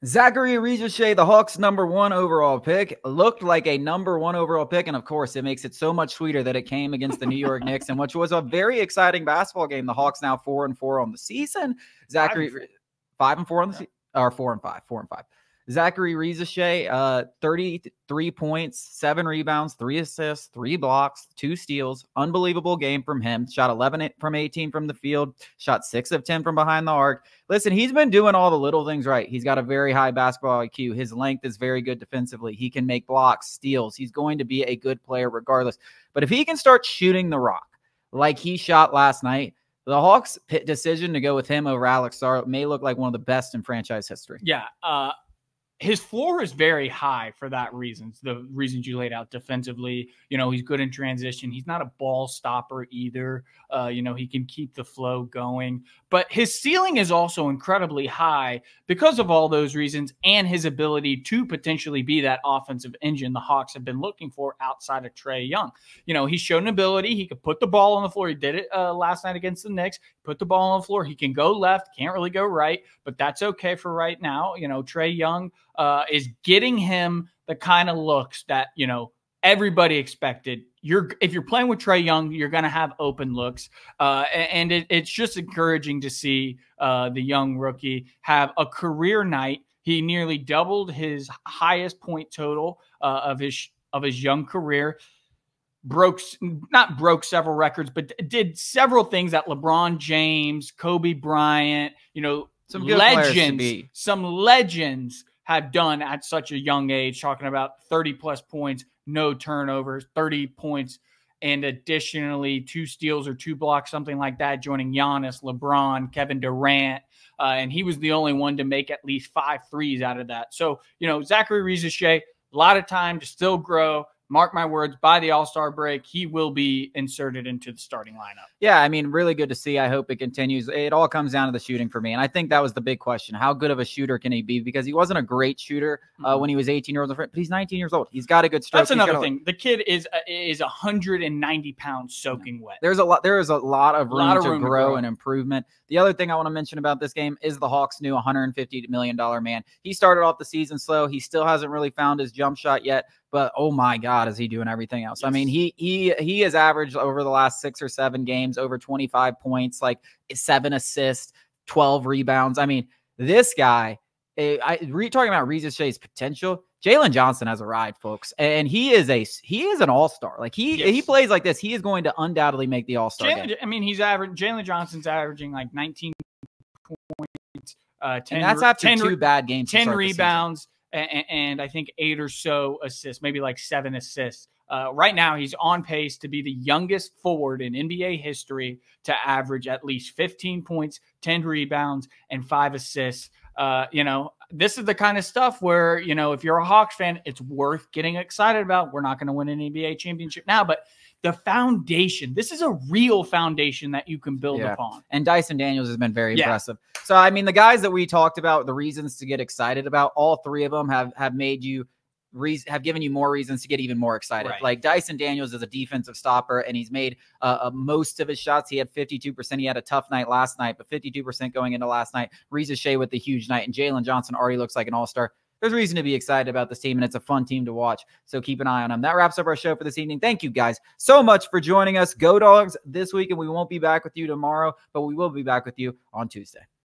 Zaccharie Risacher, the Hawks' #1 overall pick, looked like a #1 overall pick. And of course, it makes it so much sweeter that it came against the New York Knicks, and which was a very exciting basketball game. The Hawks now 4-4 on the season. Zaccharie 5-4 on the season, or 4-5, 4-5. Zaccharie Risacher, 33 points, 7 rebounds, 3 assists, 3 blocks, 2 steals. Unbelievable game from him. Shot 11 from 18 from the field. Shot 6 of 10 from behind the arc. Listen, he's been doing all the little things right. He's got a very high basketball IQ. His length is very good defensively. He can make blocks, steals. He's going to be a good player regardless. But if he can start shooting the rock like he shot last night, the Hawks' decision to go with him over Alex Sarr may look like one of the best in franchise history. Yeah, his floor is very high for that reasons. The reasons you laid out defensively, he's good in transition. He's not a ball stopper either. He can keep the flow going, but his ceiling is also incredibly high because of all those reasons and his ability to potentially be that offensive engine the Hawks have been looking for outside of Trae Young. He's shown an ability. He could put the ball on the floor. He did it last night against the Knicks. Put the ball on the floor. He can go left, can't really go right, but that's okay for right now. Trae Young is getting him the kind of looks that, everybody expected. If you're playing with Trae Young, you're going to have open looks. And it's just encouraging to see the young rookie have a career night. He nearly doubled his highest point total of his young career. Not broke several records, but did several things that LeBron James, Kobe Bryant, some legends have done at such a young age, talking about 30-plus points, no turnovers, 30 points, and additionally 2 steals or 2 blocks, something like that, joining Giannis, LeBron, Kevin Durant, and he was the only one to make at least 5 threes out of that. So, Zaccharie Risacher, a lot of time to still grow. Mark my words, by the All-Star break, he will be inserted into the starting lineup. Yeah, I mean, really good to see. I hope it continues. It all comes down to the shooting for me. And I think that was the big question. How good of a shooter can he be? Because he wasn't a great shooter when he was 18 years old, but he's 19 years old. He's got a good stroke. That's another thing. The kid is 190 pounds soaking wet. There is a lot of room to grow and improvement. The other thing I want to mention about this game is the Hawks' new $150 million man. He started off the season slow. He still hasn't really found his jump shot yet, but oh my God, is he doing everything else? Yes. I mean, he has averaged over the last 6 or 7 games over 25 points, like 7 assists, 12 rebounds. I mean, this guy, talking about Risacher's potential, Jalen Johnson has arrived, folks, and he is an all-star. Like he plays like this, he is going to undoubtedly make the all-star game. I mean, Jalen Johnson's averaging like 19 points, 10, and that's after 2 bad games, 10 rebounds, and I think 8 or so assists, maybe like 7 assists. Right now, he's on pace to be the youngest forward in NBA history to average at least 15 points, 10 rebounds, and 5 assists. This is the kind of stuff where, if you're a Hawks fan, it's worth getting excited about. We're not going to win an NBA championship now, but the foundation, this is a real foundation that you can build upon. And Dyson Daniels has been very impressive. So, I mean, the guys that we talked about, the reasons to get excited about, all 3 of them have made you have given you more reasons to get even more excited. Right. Like Dyson Daniels is a defensive stopper, and he's made most of his shots. He had 52%. He had a tough night last night, but 52% going into last night. Risacher with the huge night, and Jalen Johnson already looks like an all-star. There's reason to be excited about this team, and it's a fun team to watch. So keep an eye on them. That wraps up our show for this evening. Thank you guys so much for joining us. Go Dogs this week, and we won't be back with you tomorrow, but we will be back with you on Tuesday.